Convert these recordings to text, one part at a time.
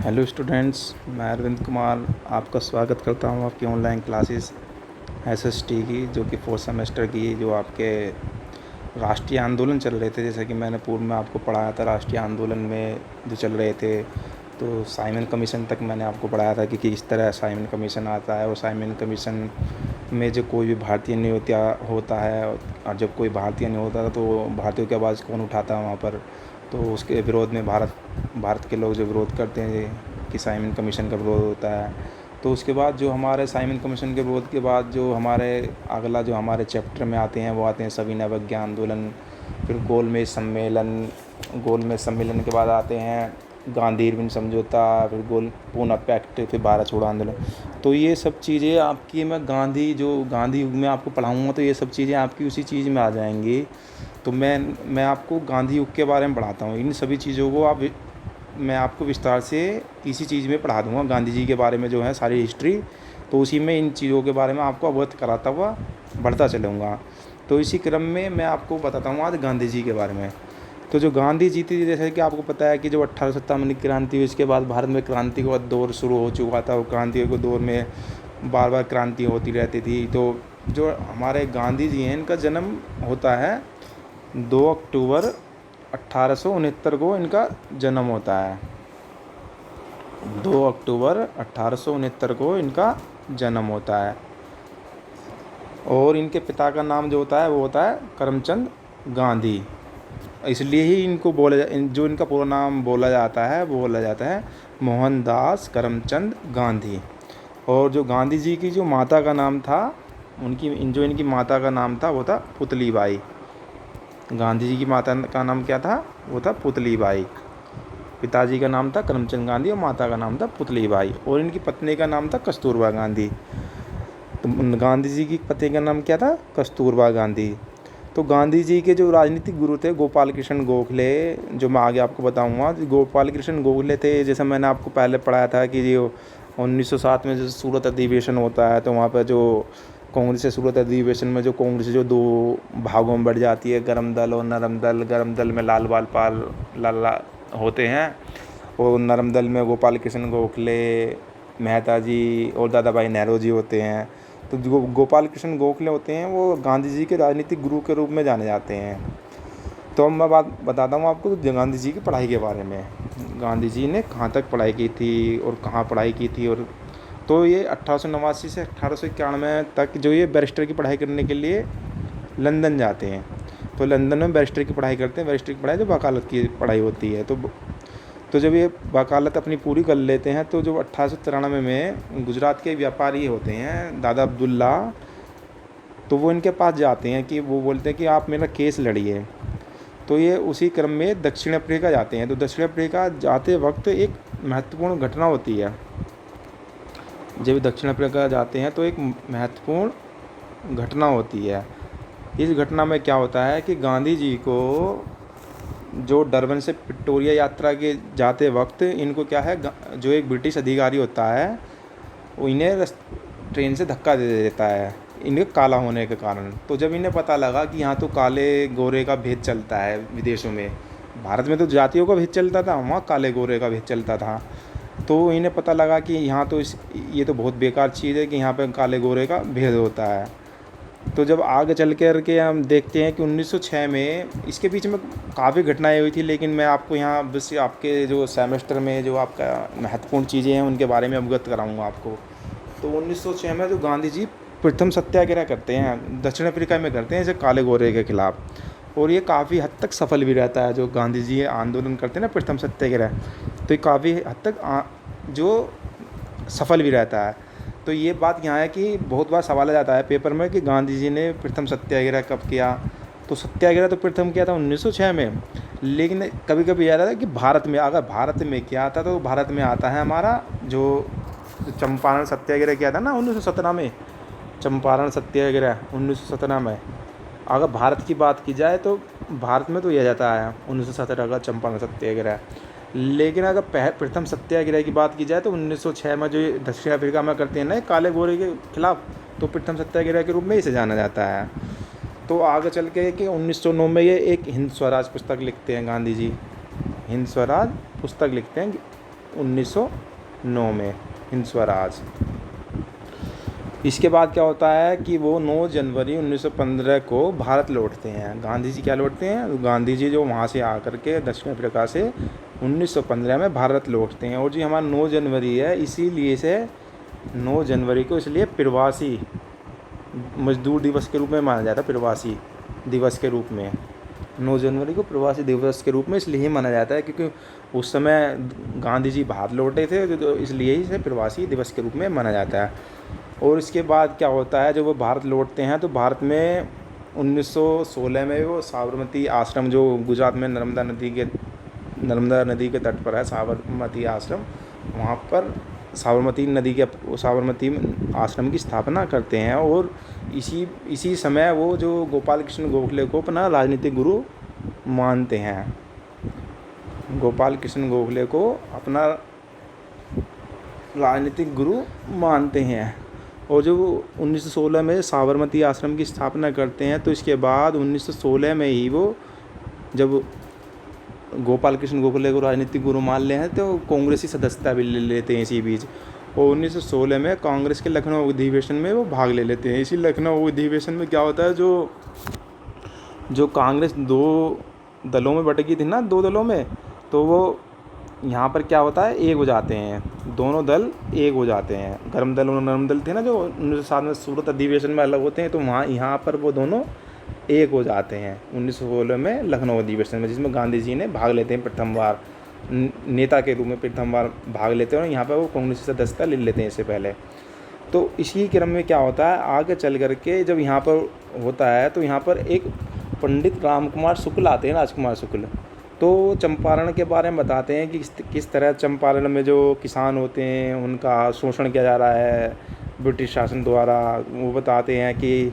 Hello students, मैं अरविंद कुमार आपका स्वागत करता हूं आपकी ऑनलाइन क्लासेस एसएसटी की, जो कि 4th सेमेस्टर की जो आपके राष्ट्रीय आंदोलन चल रहे थे। जैसे कि मैंने पूर्व में आपको पढ़ाया था, राष्ट्रीय आंदोलन में जो चल रहे थे, तो साइमन कमीशन तक मैंने आपको पढ़ाया था कि किस तरह साइमन कमीशन आता है, और साइमन कमीशन में जो कोई भी भारतीय नहीं होता है, और जब कोई भारतीय नहीं होता तो भारतीयों की आवाज़ कौन उठाता है वहाँ पर। तो उसके विरोध में भारत के लोग जो विरोध करते हैं कि साइमन कमीशन का विरोध होता है। तो उसके बाद जो हमारे साइमन कमीशन के विरोध के बाद जो हमारे अगला जो हमारे चैप्टर में आते हैं वो आते हैं सविनय अवज्ञा आंदोलन, फिर गोलमेज सम्मेलन के बाद आते हैं गांधी इरविन समझौता, फिर पूना पैक्ट, फिर भारत छोड़ो आंदोलन। तो ये सब चीज़ें आपकी मैं गांधी युग में आपको पढ़ाऊँगा, तो ये सब चीज़ें आपकी उसी चीज़ में आ जाएंगी। तो मैं आपको गांधी युग के बारे में पढ़ाता हूँ। इन सभी चीज़ों को मैं आपको विस्तार से इसी चीज़ में पढ़ा दूँगा, गांधी जी के बारे में जो है सारी हिस्ट्री। तो उसी में इन चीज़ों के बारे में आपको अवगत कराता हुआ बढ़ता चलूँगा। तो इसी क्रम में मैं आपको बताता हूँ आज गांधी जी के बारे में। तो जो गांधी जी थी, जैसे कि आपको पता है कि जो 1857 की क्रांति हुई, इसके बाद भारत में क्रांति का दौर शुरू हो चुका था, और क्रांति के दौर में बार बार क्रांति होती रहती थी। तो जो हमारे गांधी जी हैं, इनका जन्म होता है 2 अक्टूबर 1869 को इनका जन्म होता है। 2 अक्टूबर 1869 को इनका जन्म होता है। और इनके पिता का नाम जो होता है वो होता है करमचंद गांधी। इसलिए ही जो इनका पूरा नाम बोला जाता है वो बोला जाता है मोहनदास करमचंद गांधी। और जो गांधी जी की जो माता का नाम था, इनकी माता का नाम था वो था पुतली बाई। गांधी जी की माता का नाम क्या था? वो था पुतली बाई। पिताजी का नाम था करमचंद गांधी और माता का नाम था पुतली बाई, और इनकी पत्नी का नाम था कस्तूरबा गांधी। तो गांधी जी की पत्नी का नाम क्या था? कस्तूरबा गांधी। तो गांधी जी के जो राजनीतिक गुरु थे गोपाल कृष्ण गोखले, जो मैं आगे आपको बताऊंगा। गोपाल कृष्ण गोखले थे, जैसे मैंने आपको पहले पढ़ाया था कि जो 1907 में जो सूरत अधिवेशन होता है, तो वहाँ पर जो कांग्रेस से सूरत अधिवेशन में जो कांग्रेस जो दो भागों में बढ़ जाती है, गर्म दल और नरम दल। गर्म दल में लाल होते हैं, और नरम दल में गोपाल कृष्ण गोखले, मेहता जी और दादा भाई नेहरू जी होते हैं। तो जो गोपाल कृष्ण गोखले होते हैं वो गांधी जी के राजनीतिक गुरु के रूप में जाने जाते हैं। तो अब मैं बात बताता हूँ आपको गांधी जी की पढ़ाई के बारे में। गांधी जी ने कहाँ तक पढ़ाई की थी और कहाँ पढ़ाई की थी। और तो ये 1889 से 1891 तक जो ये बैरिस्टर की पढ़ाई करने के लिए लंदन जाते हैं। तो लंदन में बैरिस्टर की पढ़ाई करते हैं। बैरिस्टर की पढ़ाई जो वकालत की पढ़ाई होती है। तो जब ये वकालत अपनी पूरी कर लेते हैं, तो जो 1893 में गुजरात के व्यापारी होते हैं दादा अब्दुल्ला, तो वो इनके पास जाते हैं कि वो बोलते हैं कि आप मेरा केस लड़िए। तो ये उसी क्रम में दक्षिण अफ्रीका जाते हैं। तो दक्षिण अफ्रीका जाते वक्त एक महत्वपूर्ण घटना होती है। जब दक्षिण अफ्रीका जाते हैं तो एक महत्वपूर्ण घटना होती है। इस घटना में क्या होता है कि गांधी जी को जो डरबन से प्रिटोरिया यात्रा के जाते वक्त इनको क्या है, जो एक ब्रिटिश अधिकारी होता है वो इन्हें ट्रेन से धक्का दे देता है, इनके काला होने के कारण। तो जब इन्हें पता लगा कि यहाँ तो काले गोरे का भेद चलता है विदेशों में, भारत में तो जातियों का भेद चलता था, वहाँ काले गोरे का भेद चलता था। तो इन्हें पता लगा कि यहाँ तो ये तो बहुत बेकार चीज़ है कि यहाँ पे काले गोरे का भेद होता है। तो जब आगे चल कर के हम देखते हैं कि 1906 में, इसके बीच में काफ़ी घटनाएं हुई थी, लेकिन मैं आपको यहाँ बस आपके जो सेमेस्टर में जो आपका महत्वपूर्ण चीज़ें हैं उनके बारे में अवगत कराऊंगा आपको। तो 1906 में जो गांधी जी प्रथम सत्याग्रह करते हैं, दक्षिण अफ्रीका में करते हैं, जैसे काले गोरे के खिलाफ़। और ये काफ़ी हद तक सफल भी रहता है। जो गांधी जी आंदोलन करते हैं ना, प्रथम सत्याग्रह, तो ये काफ़ी हद तक जो सफल भी रहता है। तो ये बात यहाँ है कि बहुत बार सवाल आ जाता है पेपर में कि गांधी जी ने प्रथम सत्याग्रह कब किया। तो सत्याग्रह तो प्रथम किया था 1906 में, लेकिन कभी कभी याद आता है कि अगर भारत में किया था, तो भारत में आता है हमारा जो चंपारण सत्याग्रह किया था ना 1917 में। चंपारण सत्याग्रह 1917 में, अगर भारत की बात की जाए तो भारत में तो यह जाता है 1917 का चंपारण सत्याग्रह। लेकिन अगर प्रथम सत्याग्रह की बात की जाए तो 1906 में जो ये दक्षिण अफ्रीका में करते हैं ना काले गोरे के खिलाफ, तो प्रथम सत्याग्रह के रूप में इसे जाना जाता है। तो आगे चल के कि 1909 में ये एक हिंद स्वराज पुस्तक लिखते हैं गांधी जी। हिंद स्वराज पुस्तक लिखते हैं 1909 में, हिंद स्वराज। इसके बाद क्या होता है कि वो 9 जनवरी 1915 को भारत लौटते हैं। गांधी जी क्या लौटते हैं? तो गांधी जी जो वहाँ से आकर के दक्षिण अफ्रीका से 1915 में भारत लौटते हैं। और जी हमारा 9 जनवरी है, इसीलिए से 9 जनवरी को इसलिए प्रवासी मजदूर दिवस के रूप में माना जाता है। प्रवासी दिवस के रूप में 9 जनवरी को प्रवासी दिवस के रूप में इसलिए ही माना जाता है क्योंकि उस समय गांधी जी भारत लौटे थे, तो इसलिए ही इसे प्रवासी दिवस के रूप में माना जाता है। और इसके बाद क्या होता है, जब वो भारत लौटते हैं तो भारत में 1916 में वो साबरमती आश्रम, जो गुजरात में नर्मदा नदी के तट पर है साबरमती आश्रम, वहाँ पर साबरमती आश्रम की स्थापना करते हैं। और इसी समय वो जो गोपाल कृष्ण गोखले को अपना राजनीतिक गुरु मानते हैं। गोपाल कृष्ण गोखले को अपना राजनीतिक गुरु मानते हैं। और जो 1916 में साबरमती आश्रम की स्थापना करते हैं, तो इसके बाद 1916 में ही वो जब गोपाल कृष्ण गोखले को राजनीतिक गुरु मान ले हैं तो कांग्रेसी सदस्यता भी ले लेते हैं इसी बीच। और 1916 में कांग्रेस के लखनऊ अधिवेशन में वो भाग ले लेते हैं। इसी लखनऊ अधिवेशन में क्या होता है, जो कांग्रेस 2 दलों में बट गई थी ना, 2 दलों में, तो वो यहाँ पर क्या होता है, एक हो जाते हैं, दोनों दल एक हो जाते हैं। गर्म दल और नरम दल थे ना, जो 1907 में सूरत अधिवेशन में अलग होते हैं, तो वहाँ यहाँ पर वो दोनों एक हो जाते हैं 1916 में लखनऊ अधिवेशन में, जिसमें गांधी जी ने भाग लेते हैं प्रथम बार, नेता के रूप में प्रथम बार भाग लेते हैं। और यहाँ पर वो कांग्रेसी सदस्यता ले लेते हैं इससे पहले। तो इसी क्रम में क्या होता है, आगे चल करके जब यहाँ पर होता है तो यहाँ पर एक पंडित रामकुमार शुक्ल आते हैं, राजकुमार शुक्ल। तो चंपारण के बारे में बताते हैं कि किस तरह चंपारण में जो किसान होते हैं उनका शोषण किया जा रहा है ब्रिटिश शासन द्वारा। वो बताते हैं कि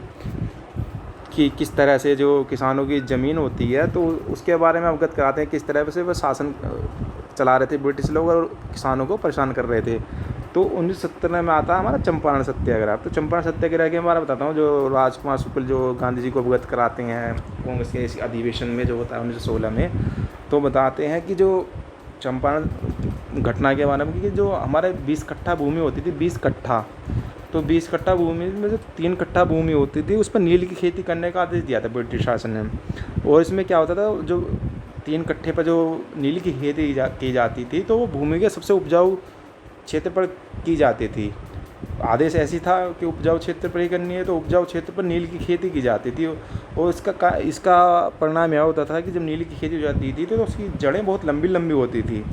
किस तरह से जो किसानों की ज़मीन होती है तो उसके बारे में अवगत कराते हैं, किस तरह से वह शासन चला रहे थे ब्रिटिश लोग और किसानों को परेशान कर रहे थे। तो 1917 में आता है हमारा चंपारण सत्याग्रह। तो चंपारण सत्याग्रह के बारे में बताता हूँ, जो राजकुमार शुक्ल जो गांधी जी को अवगत कराते हैं कांग्रेस के इस अधिवेशन में जो होता है 1916 में, तो बताते हैं कि जो चंपारण घटना के बारे में कि जो हमारे 20 कट्ठा भूमि होती थी, 20 कट्ठा, तो 20 कट्ठा भूमि में जो 3 कट्ठा भूमि होती थी उस पर नील की खेती करने का आदेश दिया था ब्रिटिश शासन ने। और इसमें क्या होता था, जो 3 कट्ठे पर जो नील की खेती की जाती थी तो वो भूमि के सबसे उपजाऊ क्षेत्र पर की जाती थी। आदेश ऐसी था कि उपजाऊ क्षेत्र पर ही करनी है, तो उपजाऊ क्षेत्र पर नील की खेती की जाती थी। और इसका परिणाम यह होता था कि जब नील की खेती हो जाती थी तो उसकी जड़ें बहुत लंबी लंबी होती थी।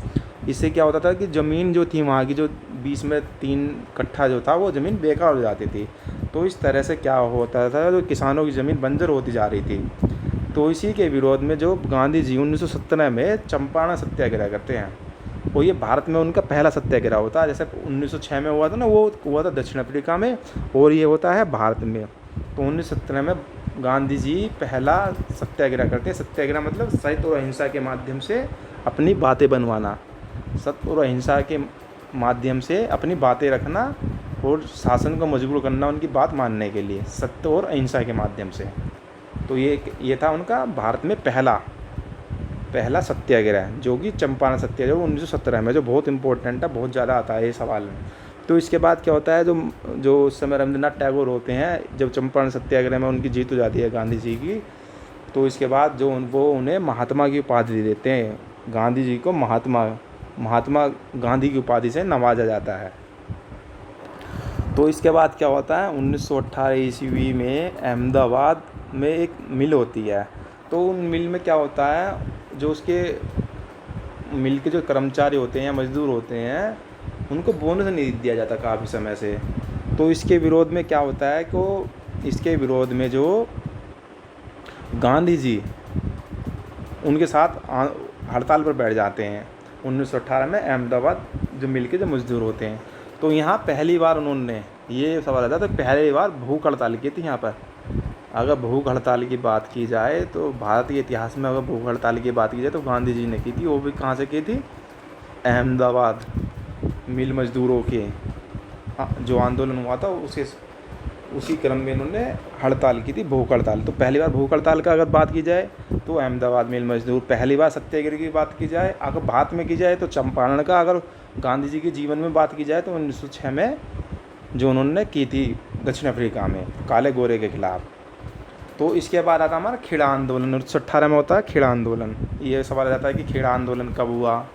इससे क्या होता था कि ज़मीन जो थी वहाँ की, जो 20 में 3 कट्ठा जो था वो ज़मीन बेकार हो जाती थी। तो इस तरह से क्या होता था, जो किसानों की ज़मीन बंजर होती जा रही थी। तो इसी के विरोध में जो गांधी जी 1917 में चंपारण सत्याग्रह करते हैं, वो ये भारत में उनका पहला सत्याग्रह होता है। जैसे 1906 में हुआ था ना, वो हुआ था दक्षिण अफ्रीका में, और ये होता है भारत में। तो 1917 में गांधी जी पहला सत्याग्रह करते हैं। सत्याग्रह मतलब सत्य और अहिंसा के माध्यम से अपनी बातें बनवाना, सत्य और अहिंसा के माध्यम से अपनी बातें रखना और शासन को मजबूर करना उनकी बात मानने के लिए, सत्य और अहिंसा के माध्यम से। तो ये था उनका भारत में पहला सत्याग्रह, जो कि चंपारण सत्याग्रह 1917 में, जो बहुत इंपॉर्टेंट है, बहुत ज़्यादा आता है ये सवाल में। तो इसके बाद क्या होता है, जो उस समय रविंद्रनाथ टैगोर होते हैं, जब चंपारण सत्याग्रह में उनकी जीत हो जाती है गांधी जी की, तो इसके बाद वो उन्हें महात्मा की उपाधि देते हैं। गांधी जी को महात्मा गांधी की उपाधि से नवाजा जाता है। तो इसके बाद क्या होता है, 1918 ईस्वी में अहमदाबाद में एक मिल होती है। तो उन मिल में क्या होता है, जो उसके मिल के जो कर्मचारी होते हैं या मजदूर होते हैं उनको बोनस नहीं दिया जाता काफ़ी समय से। तो इसके विरोध में क्या होता है कि इसके विरोध में जो गांधी जी उनके साथ हड़ताल पर बैठ जाते हैं 1918 में अहमदाबाद जो मिल के जो मजदूर होते हैं। तो यहाँ पहली बार उन्होंने ये सवाल आता तो पहली बार भूख हड़ताल की थी यहाँ पर। अगर भूख हड़ताल की बात की जाए तो भारत के इतिहास में अगर भूख हड़ताल की बात की जाए तो गांधी जी ने की थी। वो भी कहाँ से की थी, अहमदाबाद मिल मजदूरों के जो आंदोलन हुआ था उसी क्रम में इन्होंने हड़ताल की थी, भूख हड़ताल। तो पहली बार भूख हड़ताल का अगर बात की जाए तो अहमदाबाद मिल मजदूर पहली बार सत्याग्रह की बात की जाए, अगर बात में की जाए तो चंपारण का, अगर गांधी जी के जीवन में बात की जाए तो 1906 में जो उन्होंने की थी दक्षिण अफ्रीका में काले गोरे के खिलाफ। तो इसके बाद आता हमारा खेड़ा आंदोलन, 1918 में होता है खेड़ा आंदोलन। ये सवाल आ जाता है कि खेड़ा आंदोलन कब हुआ,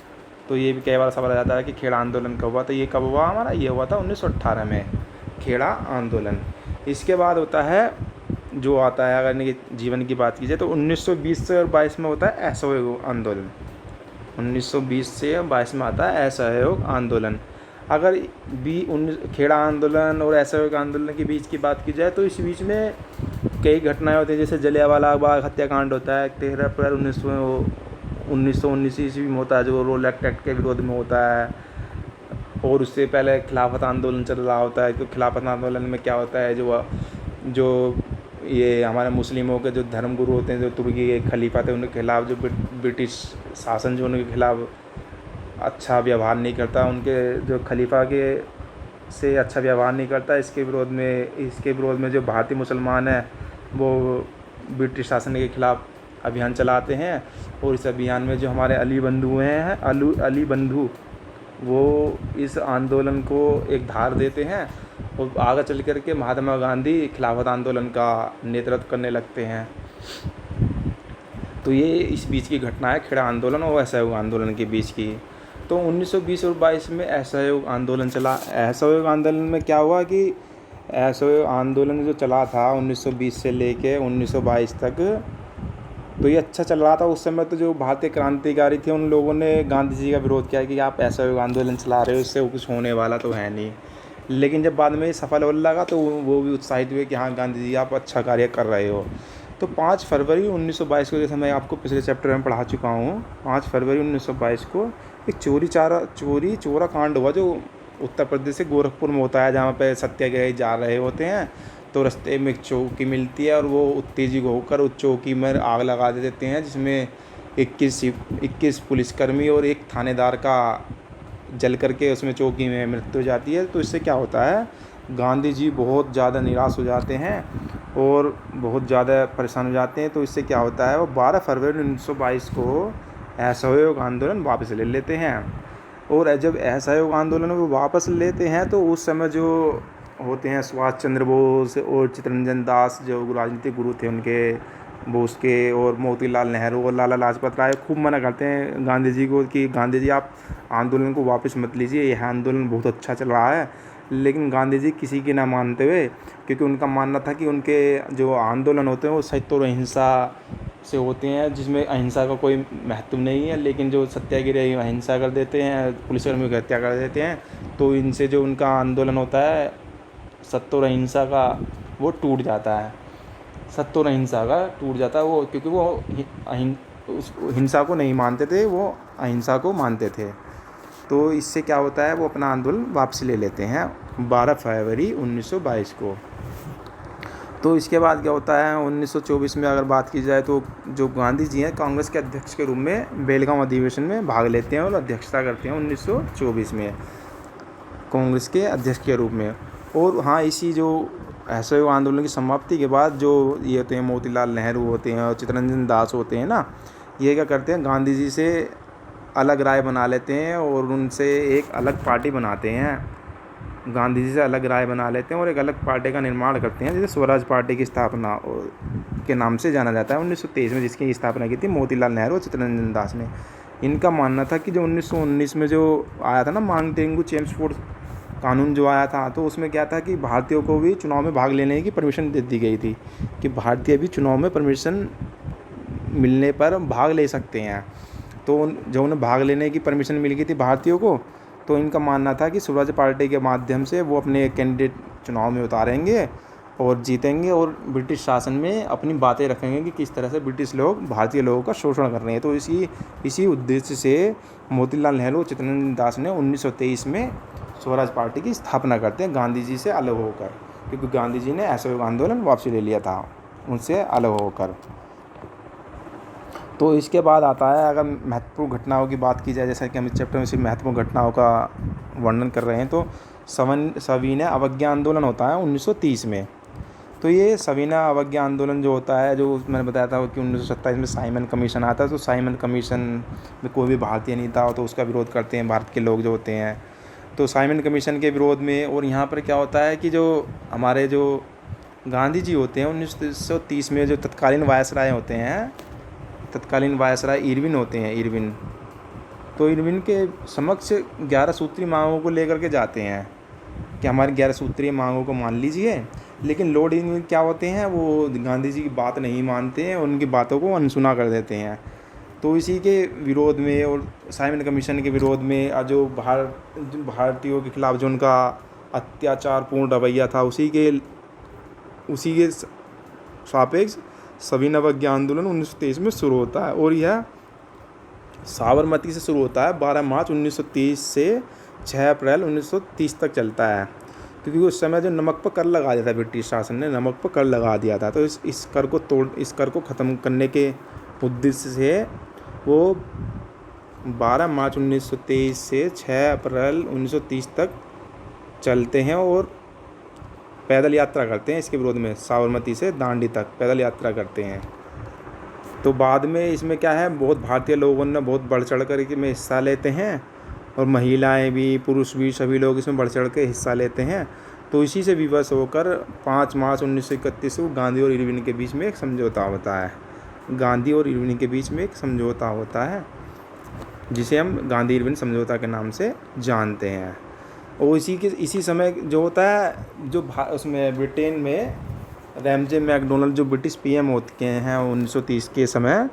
तो ये भी कई बार सवाल आ जाता है कि खेड़ा आंदोलन कब हुआ। तो ये कब हुआ हमारा, ये हुआ था 1918 में खेड़ा आंदोलन। इसके बाद होता है जो आता है, अगर इनके जीवन की बात की जाए तो 1920 से और 22 में होता है असहयोग आंदोलन। 1920 से 22 में आता है असहयोग आंदोलन। अगर खेड़ा आंदोलन और असहयोग आंदोलन के बीच की बात की जाए तो इस बीच में कई घटनाएं होती हैं, जैसे जलियांवाला बाग हत्याकांड होता है 13 अप्रैल 1919 ईस्वी में होता है, जो रोलैक्ट एक्ट के विरोध में होता है। और उससे पहले खिलाफत आंदोलन चल रहा होता है। तो खिलाफत आंदोलन में क्या होता है, जो ये हमारे मुस्लिमों के जो धर्मगुरु होते हैं, जो तुर्की के खलीफा थे, उनके खिलाफ जो ब्रिटिश शासन जो उनके खिलाफ अच्छा व्यवहार नहीं करता, उनके जो खलीफा के से अच्छा व्यवहार नहीं करता, इसके विरोध में जो भारतीय मुसलमान हैं वो ब्रिटिश शासन के खिलाफ अभियान चलाते हैं। और इस अभियान में जो हमारे अली बंधु हैं, अली बंधु, वो इस आंदोलन को एक धार देते हैं और आगे चल कर के महात्मा गांधी खिलाफत आंदोलन का नेतृत्व करने लगते हैं। तो ये इस बीच की घटना है खेड़ा आंदोलन और असहयोग आंदोलन के बीच की। तो 1920 और 22 में असहयोग आंदोलन चला। असहयोग आंदोलन में क्या हुआ कि असहयोग आंदोलन जो चला था 1920 से लेके 1922 तक, तो ये अच्छा चल रहा था। उस समय तो जो भारतीय क्रांतिकारी थे उन लोगों ने गांधी जी का विरोध किया कि आप असहयोग आंदोलन चला रहे हो, इससे कुछ होने वाला तो है नहीं। लेकिन जब बाद में सफल होने लगा तो वो भी उत्साहित हुए कि हाँ गांधी जी आप अच्छा कार्य कर रहे हो। तो 5 फरवरी 1922 को, जैसे मैं आपको पिछले चैप्टर में पढ़ा चुका हूँ, 5 फरवरी 1922 को एक चोरी चोरा कांड हुआ जो उत्तर प्रदेश से गोरखपुर में होता है, जहाँ पे सत्याग्रही जा रहे होते हैं। तो रास्ते में एक चौकी मिलती है और वो उत्तेजित होकर उस चौकी में आग लगा देते हैं, जिसमें 21 पुलिसकर्मी और एक थानेदार का जल करके उसमें चौकी में मृत्यु हो जाती है। तो इससे क्या होता है, गांधी जी बहुत ज़्यादा निराश हो जाते हैं और बहुत ज़्यादा परेशान हो जाते हैं। तो इससे क्या होता है, वो 12 फरवरी 1922 को असहयोग आंदोलन वापस ले लेते हैं। और जब असहयोग आंदोलन को वापस लेते हैं तो उस समय जो होते हैं सुभाष चंद्र बोस और चित्तरंजन दास, जो राजनीतिक गुरु थे उनके, बोस के, और मोतीलाल नेहरू और लाला लाजपत राय खूब मना करते हैं गांधी जी को कि गांधी जी आप आंदोलन को वापस मत लीजिए, यह आंदोलन बहुत अच्छा चल रहा है। लेकिन गांधी जी किसी की ना मानते हुए, क्योंकि उनका मानना था कि उनके जो आंदोलन होते हैं वो सत्य और अहिंसा से होते हैं, जिसमें अहिंसा का कोई महत्व नहीं है। लेकिन जो सत्याग्रही अहिंसा कर देते हैं, पुलिसकर्मियों की हत्या कर देते हैं, तो इनसे जो उनका आंदोलन होता है सत्य और अहिंसा का, वो टूट जाता है। सत्य और अहिंसा का टूट जाता है वो, क्योंकि वो उस हिंसा को नहीं मानते थे, वो अहिंसा को मानते थे। तो इससे क्या होता है, वो अपना आंदोलन वापस ले लेते हैं 12 फरवरी 1922 को। तो इसके बाद क्या होता है, 1924 में अगर बात की जाए तो जो गांधी जी हैं कांग्रेस के अध्यक्ष के रूप में बेलगांव अधिवेशन में भाग लेते हैं और अध्यक्षता करते हैं 1924 में कांग्रेस के अध्यक्ष के रूप में। और हाँ, इसी जो असहयोग आंदोलन की समाप्ति के बाद जो ये होते हैं मोतीलाल नेहरू होते हैं और चित्तरंजन दास होते हैं ना, ये क्या करते हैं, गांधी जी से अलग राय बना लेते हैं और उनसे एक अलग पार्टी बनाते हैं। गांधी जी से अलग राय बना लेते हैं और एक अलग पार्टी का निर्माण करते हैं, जैसे स्वराज पार्टी की स्थापना के नाम से जाना जाता है 1923 में, जिसकी स्थापना की थी मोतीलाल नेहरू और चित्तरंजन दास ने। इनका मानना था कि जो 1919 में जो आया था ना मांगटेंगू चेम्सफोर्ड कानून जो आया था, तो उसमें क्या था कि भारतीयों को भी चुनाव में भाग लेने की परमिशन दे दी गई थी, कि भारतीय भी चुनाव में परमिशन मिलने पर भाग ले सकते हैं। तो जब उन्हें भाग लेने की परमिशन मिल गई थी भारतीयों को, तो इनका मानना था कि स्वराज पार्टी के माध्यम से वो अपने कैंडिडेट चुनाव में उतारेंगे और जीतेंगे और ब्रिटिश शासन में अपनी बातें रखेंगे कि किस तरह से ब्रिटिश लोग भारतीय लोगों का शोषण कर रहे हैं। तो इसी उद्देश्य से मोतीलाल नेहरू और चित्तरंजन दास ने 1923 में स्वराज पार्टी की स्थापना करते हैं, गांधी जी से अलग होकर, क्योंकि गांधी जी ने असहयोग आंदोलन वापसी ले लिया था उनसे अलग होकर। तो इसके बाद आता है, अगर महत्वपूर्ण घटनाओं की बात की जाए, जैसा कि हम इस चैप्टर में सिर्फ महत्वपूर्ण घटनाओं का वर्णन कर रहे हैं, तो सविनय अवज्ञा आंदोलन होता है 1930 में। तो ये सविनय अवज्ञा आंदोलन जो होता है, जो मैंने बताया था कि 1927 में साइमन कमीशन आता है, तो साइमन कमीशन में कोई भी भारतीय नेता हो तो उसका विरोध करते हैं भारत के लोग जो होते हैं। तो साइमन कमीशन के विरोध में, और यहाँ पर क्या होता है कि जो हमारे जो गांधी जी होते हैं 1930 में, जो तत्कालीन वायसराय होते हैं, तत्कालीन वायसराय इरविन होते हैं, इरविन, तो इरविन के समक्ष 11 सूत्रीय मांगों को लेकर के जाते हैं कि हमारी 11 सूत्रीय मांगों को मान लीजिए। लेकिन लॉर्ड इरविन क्या होते हैं, वो गांधी जी की बात नहीं मानते हैं, उनकी बातों को अनसुना कर देते हैं। तो इसी के विरोध में और साइमन कमीशन के विरोध में जो भारतीयों के खिलाफ जो उनका अत्याचारपूर्ण रवैया था, उसी के सापेक्ष सविनय अवज्ञा आंदोलन 1923 में शुरू होता है। और यह साबरमती से शुरू होता है, 12 मार्च 1930 से 6 अप्रैल 1930 तक चलता है। क्योंकि उस समय जो नमक पर कर लगा दिया था, ब्रिटिश शासन ने नमक पर कर लगा दिया था, तो इस कर को ख़त्म करने के उद्देश्य से वो 12 मार्च 1923 से 6 अप्रैल 1930 तक चलते हैं और पैदल यात्रा करते हैं इसके विरोध में। साबरमती से दांडी तक पैदल यात्रा करते हैं। तो बाद में इसमें क्या है, बहुत भारतीय लोगों ने बहुत बढ़ चढ़ कर इसमें हिस्सा लेते हैं, और महिलाएं भी, पुरुष भी, सभी लोग इसमें बढ़ चढ़ के हिस्सा लेते हैं। तो इसी से विवश होकर 5 मार्च 1931 को गांधी और इरविन के बीच में एक समझौता होता है। गांधी और इरविन के बीच में एक समझौता होता है, जिसे हम गांधी इरविन समझौता के नाम से जानते हैं। और इसी समय जो होता है, जो उसमें ब्रिटेन में रैमजे मैकडोनल्ड जो ब्रिटिश पीएम होते हैं 1930 के समय,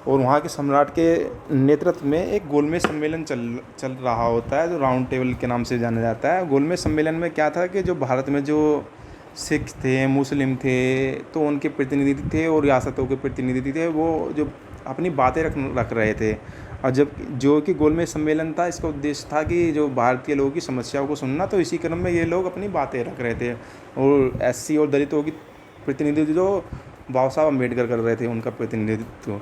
और वहाँ के सम्राट के नेतृत्व में एक गोलमेज सम्मेलन चल रहा होता है, जो राउंड टेबल के नाम से जाना जाता है। गोलमेज सम्मेलन में क्या था कि जो भारत में जो सिख थे, मुस्लिम थे, तो उनके प्रतिनिधि थे, और रियासतों के प्रतिनिधि थे, वो जो अपनी बातें रख रहे थे। और जब जो कि गोलमेज सम्मेलन था, इसका उद्देश्य था कि जो भारतीय लोगों की समस्याओं को सुनना, तो इसी क्रम में ये लोग अपनी बातें रख रहे थे। और एससी और दलितों की प्रतिनिधित्व जो बाबा साहब अम्बेडकर कर रहे थे, उनका प्रतिनिधित्व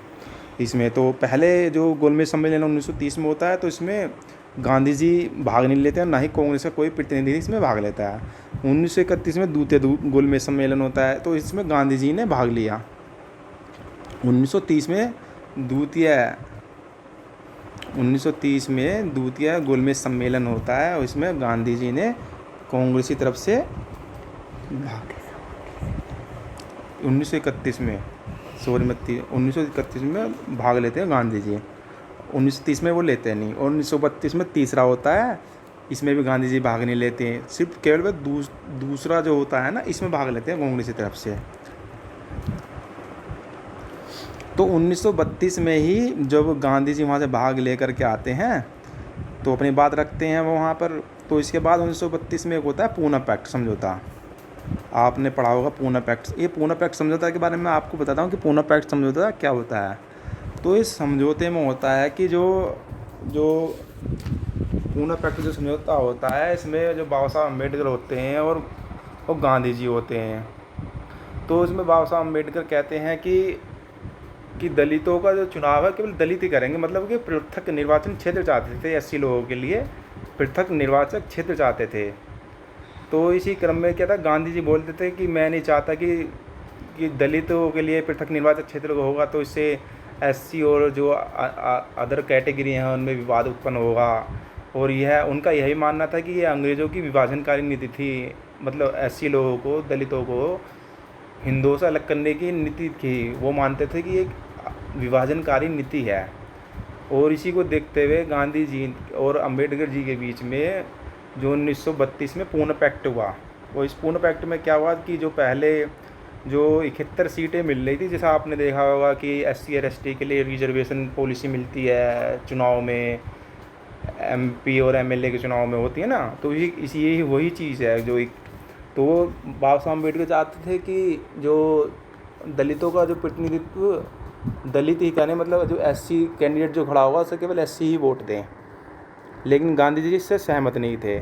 इसमें। तो पहले जो गोलमेज सम्मेलन 1930 में होता है, तो इसमें गांधी जी भाग नहीं लेते हैं, ना ही कांग्रेस का कोई प्रतिनिधि इसमें भाग लेता है। 1931 में द्वितीय गोलमेज सम्मेलन होता है, तो इसमें गांधी जी ने भाग लिया। 1930 में द्वितीय गोलमेज सम्मेलन होता है, और इसमें गांधी जी ने कांग्रेस की तरफ से भाग लिया। 1931 में भाग लेते हैं गांधी जी। 1930 में वो लेते नहीं। और 1932 में तीसरा होता है, इसमें भी गांधी जी भाग नहीं लेते हैं, सिर्फ केवल वह दूसरा जो होता है ना, इसमें भाग लेते हैं कांग्रेस की तरफ से। तो 1932 में ही जब गांधी जी वहाँ से भाग लेकर के आते हैं, तो अपनी बात रखते हैं वहाँ पर। तो इसके बाद 1932 में एक होता है पूना पैक्ट समझौता। आपने पढ़ा होगा पूना पैक्ट। ये पूना पैक्ट समझौता के बारे में आपको बताता हूँ कि पूना पैक्ट समझौता क्या होता है। तो इस समझौते में होता है कि जो पूना पैक्ट जो समझौता होता है, इसमें जो बाबा साहब अम्बेडकर होते हैं और गांधी जी होते हैं। तो इसमें बाबा साहब अम्बेडकर कहते हैं कि दलितों का जो चुनाव है केवल दलित ही करेंगे, मतलब कि पृथक निर्वाचन क्षेत्र चाहते थे, एससी लोगों के लिए पृथक निर्वाचक क्षेत्र चाहते थे। तो इसी क्रम में क्या था, गांधी जी बोलते थे कि मैं नहीं चाहता कि दलितों के लिए पृथक निर्वाचक क्षेत्र होगा, तो इससे एससी और जो अदर कैटेगरी हैं उनमें विवाद उत्पन्न होगा। और यह उनका यही मानना था कि ये अंग्रेज़ों की विभाजनकारी नीति थी, मतलब एससी लोगों को, दलितों को हिंदुओं से अलग करने की नीति थी। वो मानते थे कि एक विभाजनकारी नीति है। और इसी को देखते हुए गांधी जी और अंबेडकर जी के बीच में जो 1932 में पूना पैक्ट हुआ। और इस पूना पैक्ट में क्या हुआ कि जो पहले जो 71 सीटें मिल रही थी, जैसा आपने देखा होगा कि एससी और एसटी के लिए रिजर्वेशन पॉलिसी मिलती है चुनाव में, एमपी और एमएलए के चुनाव में होती है ना, तो यही वही चीज़ है जो एक। तो बाबा साहब अम्बेडकर चाहते थे कि जो दलितों का जो प्रतिनिधित्व दलित ही कहने, मतलब जो एससी कैंडिडेट जो खड़ा होगा उसे केवल एससी ही वोट दें। लेकिन गांधी जी इससे सहमत नहीं थे।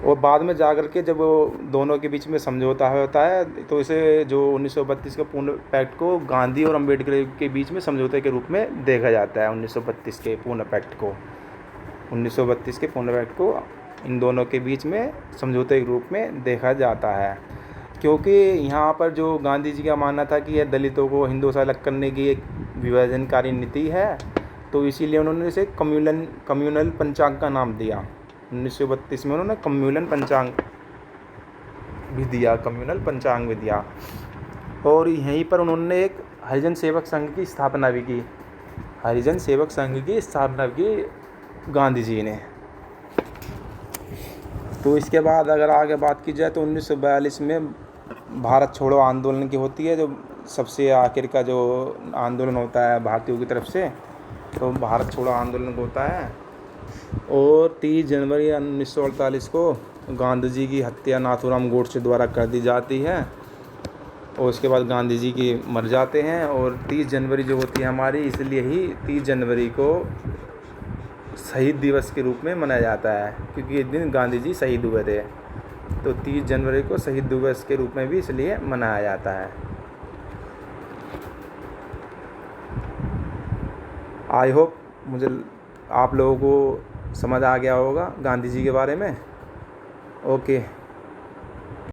और बाद में जाकर के जब दोनों के बीच में समझौता होता है, तो इसे जो 1932 का पूना पैक्ट को गांधी और अम्बेडकर के बीच में समझौते के रूप में देखा जाता है। 1932 के पूना पैक्ट को इन दोनों के बीच में समझौते के रूप में देखा जाता है। क्योंकि यहाँ पर जो गांधी जी का मानना था कि यह दलितों को हिंदुओं से अलग करने की एक विभाजनकारी नीति है, तो इसीलिए उन्होंने इसे कम्युनल पंचांग का नाम दिया। 1932 में उन्होंने कम्युनल पंचांग भी दिया। और यहीं पर उन्होंने एक हरिजन सेवक संघ की स्थापना भी की। हरिजन सेवक संघ की स्थापना की गांधी जी ने। तो इसके बाद अगर आगे बात की जाए तो 1942 में भारत छोड़ो आंदोलन की होती है, जो सबसे आखिर का जो आंदोलन होता है भारतीयों की तरफ से, तो भारत छोड़ो आंदोलन होता है। और 30 जनवरी 1948 को गांधी जी की हत्या नाथूराम गोडसे द्वारा कर दी जाती है। और उसके बाद गांधी जी की मर जाते हैं। और 30 जनवरी जो होती है हमारी, इसलिए ही 30 जनवरी को शहीद दिवस के रूप में मनाया जाता है, क्योंकि इस दिन गांधी जी शहीद हुए थे। तो 30 जनवरी को शहीद दिवस के रूप में भी इसलिए मनाया जाता है। आई होप मुझे आप लोगों को समझ आ गया होगा गांधी जी के बारे में। ओके।